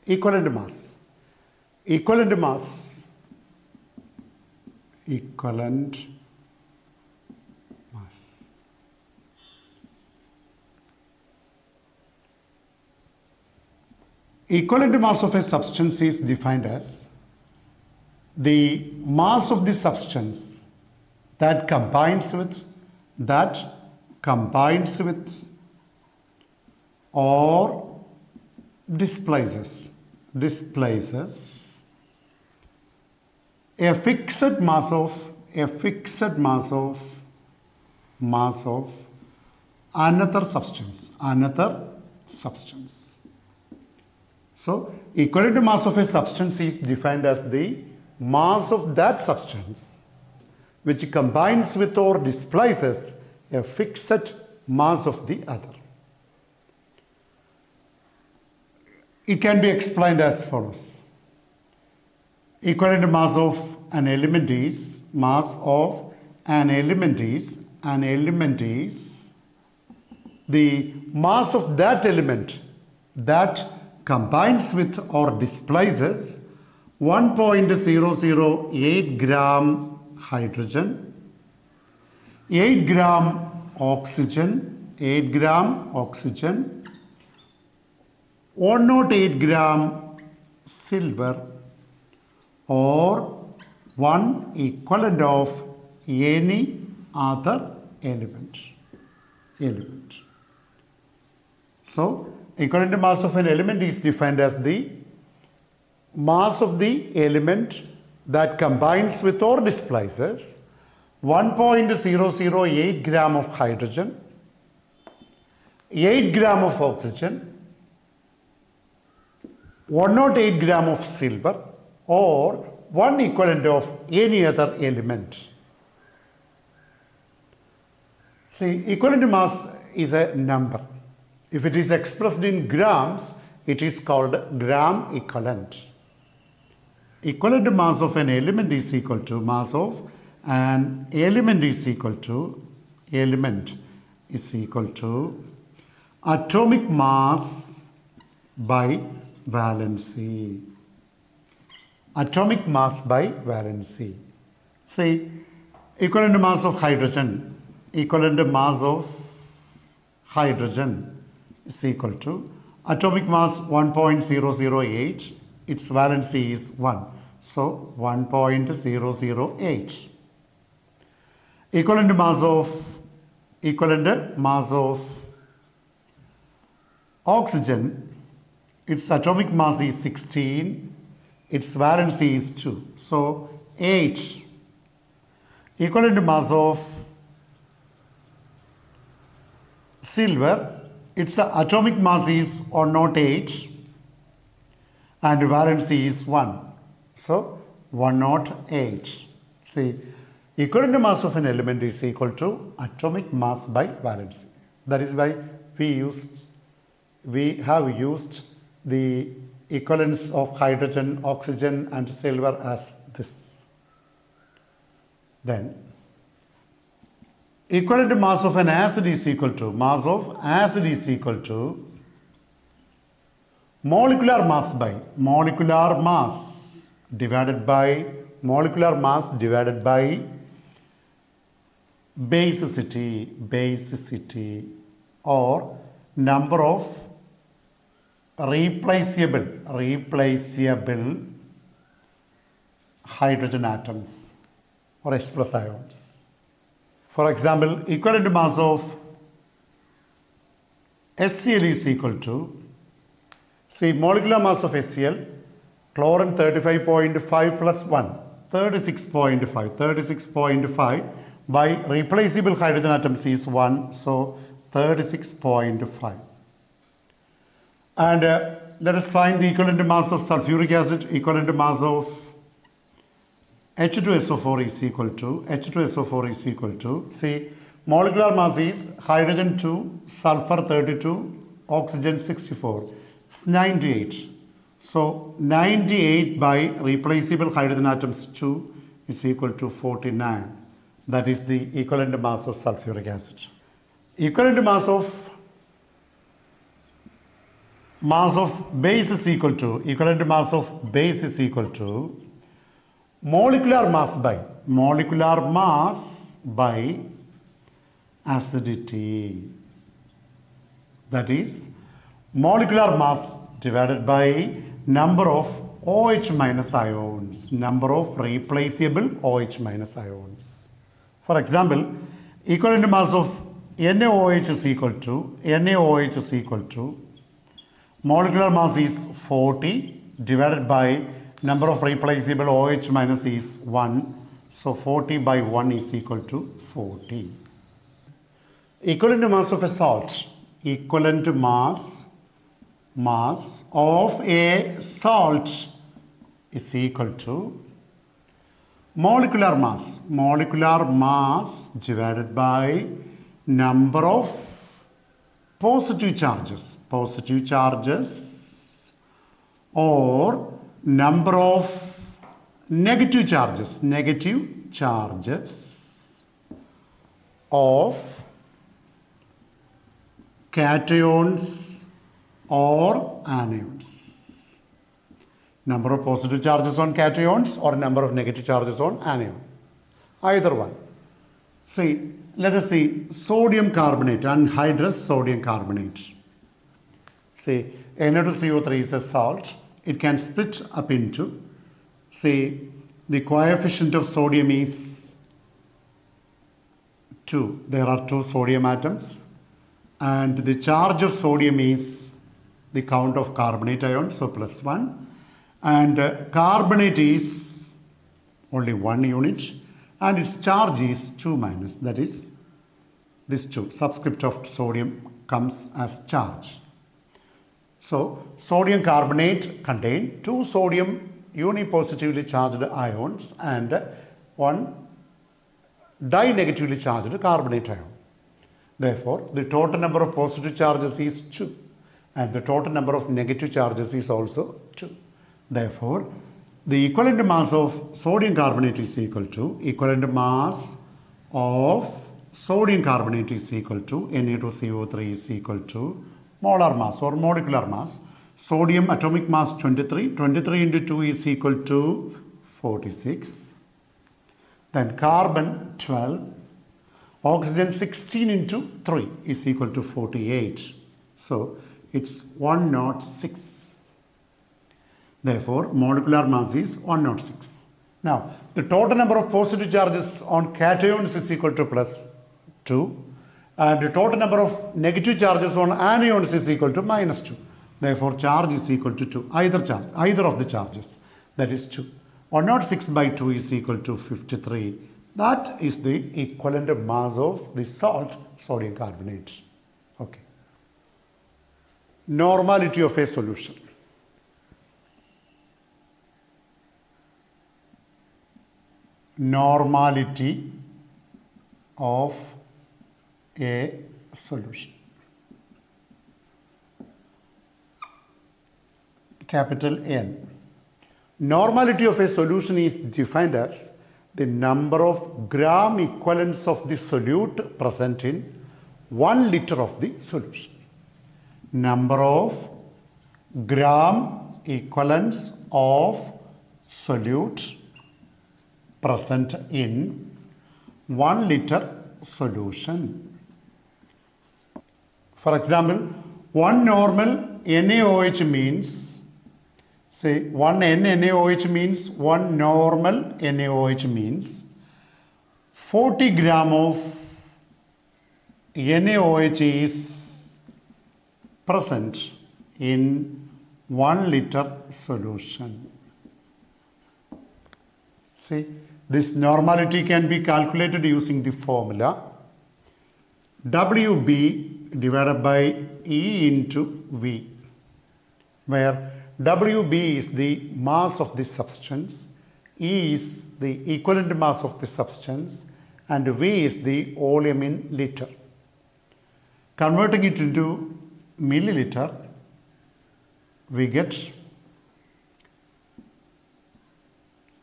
equivalent mass. Equivalent mass. Equivalent mass. Equivalent mass of a substance is defined as the mass of the substance that combines with or displaces a fixed mass of another substance. So equivalent mass of a substance is defined as the mass of that substance which combines with or displaces a fixed mass of the other. It can be explained as follows. Equivalent mass of an element is the mass of that element that combines with or displaces 1.008 gram hydrogen, 8 gram oxygen, 108 gram silver, or 1 equivalent of any other element. So equivalent mass of an element is defined as the mass of the element that combines with or displaces 1.008 gram of hydrogen, 8 gram of oxygen, 108 gram of silver, or 1 equivalent of any other element. See, equivalent mass is a number. If it is expressed in grams, it is called gram equivalent. Equivalent mass of an element is equal to atomic mass by valency. Atomic mass by valency. See, equivalent mass of hydrogen is equal to atomic mass 1.008, its valency is 1, so 1.008. Equivalent mass of oxygen, its atomic mass is 16, its valency is 2, so 8. Equivalent mass of silver, its atomic mass is 108 and valency is 1, so 108. See, equivalent mass of an element is equal to atomic mass by valency. That is why we have used the equivalence of hydrogen, oxygen and silver as this. Then equivalent mass of an acid is equal to molecular mass divided by basicity or number of replaceable hydrogen atoms or express ions. For example, equivalent mass of HCl is equal to, see, molecular mass of HCl, chlorine 35.5 plus 1, 36.5 by replaceable hydrogen atoms is 1, so 36.5. And let us find the equivalent mass of sulfuric acid. Equivalent mass of H2SO4 is equal to, see, molecular mass is hydrogen 2, sulfur 32, oxygen 64, it's 98. So 98 by replaceable hydrogen atoms 2 is equal to 49. That is the equivalent mass of sulfuric acid. Equivalent mass of mass of base is equal to, equivalent mass of base is equal to molecular mass by acidity. That is molecular mass divided by number of OH minus ions, number of replaceable OH minus ions. For example, equivalent mass of NaOH is equal to molecular mass is 40 divided by number of replaceable OH minus is 1. So 40 by 1 is equal to 40. Equivalent mass of a salt, equivalent mass of a salt is equal to molecular mass divided by number of positive charges or number of negative charges of cations or anions. Number of positive charges on cations or number of negative charges on anion. Either one. See, let us see sodium carbonate, anhydrous sodium carbonate. See, Na2CO3 is a salt. It can split up into, say, the coefficient of sodium is 2. There are 2 sodium atoms. And the charge of sodium is the count of carbonate ions, so plus 1. And carbonate is only 1 unit. And its charge is 2 minus. That is, this 2. Subscript of sodium comes as charge. So, sodium carbonate contain 2 sodium unipositively charged ions and 1 dinegatively charged carbonate ion. Therefore, the total number of positive charges is 2 and the total number of negative charges is also 2. Therefore, the equivalent mass of sodium carbonate is equal to Na2CO3 is equal to molar mass or molecular mass. Sodium atomic mass 23 into 2 is equal to 46. Then carbon 12. Oxygen 16 into 3 is equal to 48. So, it's 106. Therefore, molecular mass is 106. Now, the total number of positive charges on cations is equal to plus 2. And the total number of negative charges on anions is equal to minus 2. Therefore, charge is equal to 2. Either of the charges. That is 2. 106 by 2 is equal to 53. That is the equivalent mass of the salt, sodium carbonate. Okay. Normality of a solution. Normality of a solution. Capital N. Normality of a solution is defined as the number of gram equivalents of the solute present in 1 liter of the solution. Number of gram equivalents of solute present in 1 liter solution. For example, 1 normal NaOH means, say 1 NaOH means 1 normal NaOH means 40 gram of NaOH is present in 1 liter solution. See, this normality can be calculated using the formula WB divided by E into V, where WB is the mass of the substance, E is the equivalent mass of the substance, and V is the volume in liter. Converting it into milliliter, we get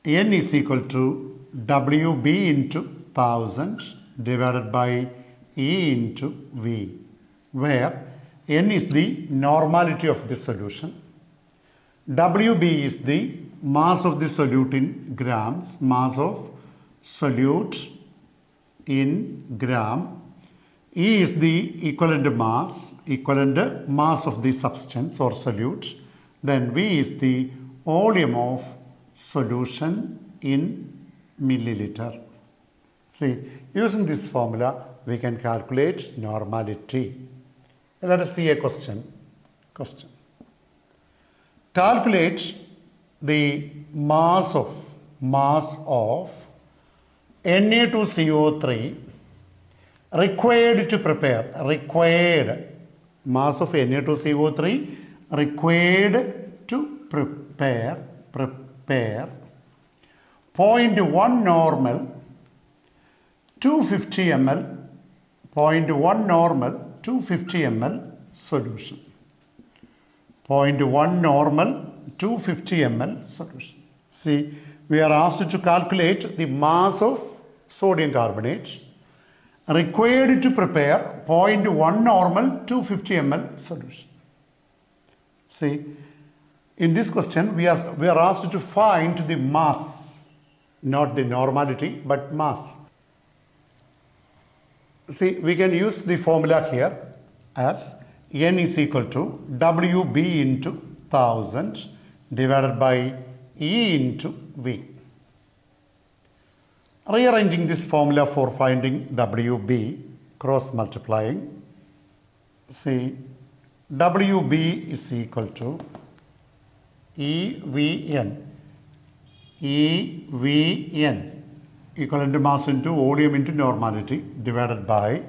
N is equal to WB into 1000 divided by E into V, where N is the normality of the solution. WB is the mass of the solute in grams, mass of solute in gram. E is the equivalent mass of the substance or solute. Then V is the volume of solution in milliliter. See, using this formula, we can calculate normality. Let us see a question. Calculate the mass of Na2CO3 required to prepare. Mass of Na2CO3 required to prepare 0.1 normal 250 ml 0.1 normal 250 ml solution. 0.1 normal 250 ml solution. See, we are asked to calculate the mass of sodium carbonate required to prepare 0.1 normal 250 ml solution. See, in this question we are asked to find the mass, not the normality but mass. See, we can use the formula here as N is equal to WB into 1000 divided by E into V. Rearranging this formula for finding WB, cross multiplying. See, WB is equal to EVN, equivalent mass into volume into normality divided by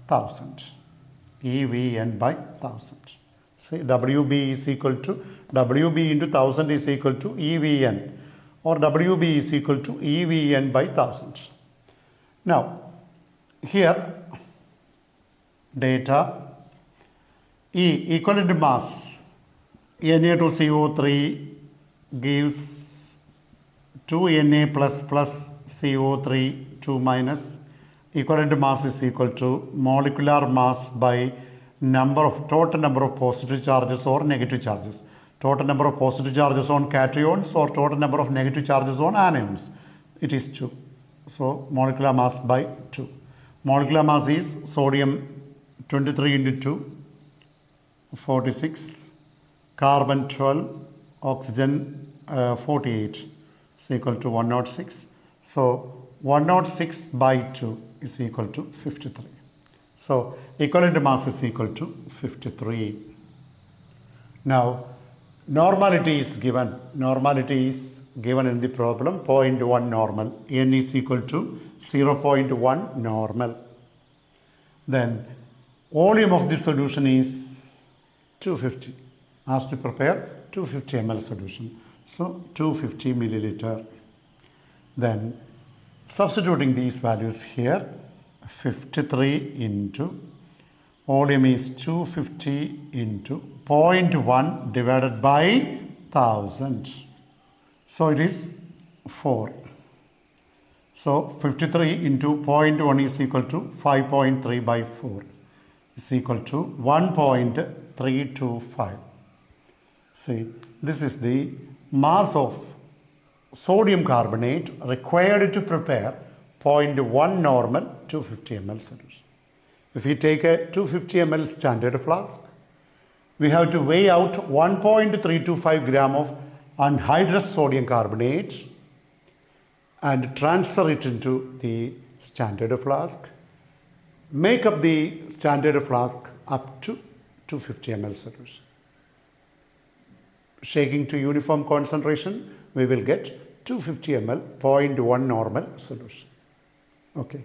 1000. EVN by 1000. See, WB is equal to WB into 1000 is equal to EVN, or WB is equal to EVN by 1000. Now, here data E, equivalent mass Na2CO3 gives 2Na plus CO3 2 minus. Equivalent mass is equal to molecular mass by total number of positive charges or negative charges. Total number of positive charges on cations or total number of negative charges on anions. It is 2. So, molecular mass by 2. Molecular mass is sodium 23 into 2, 46. Carbon 12, oxygen 48 is equal to 106. So, 106 by 2 is equal to 53. So, equivalent mass is equal to 53. Now, normality is given. Normality is given in the problem, 0.1 normal. N is equal to 0.1 normal. Then, volume of the solution is 250. Asked to prepare 250 ml solution. So, 250 milliliter. Then, substituting these values here, 53 into volume is 250 into 0.1 divided by 1000. So, it is 4. So, 53 into 0.1 is equal to 5.3 by 4 is equal to 1.325. See, this is the mass of sodium carbonate required to prepare 0.1 normal 250 ml solution. If we take a 250 ml standard flask, we have to weigh out 1.325 gram of anhydrous sodium carbonate and transfer it into the standard flask. Make up the standard flask up to 250 ml solution. Shaking to uniform concentration, we will get 250 ml 0.1 normal solution. Okay.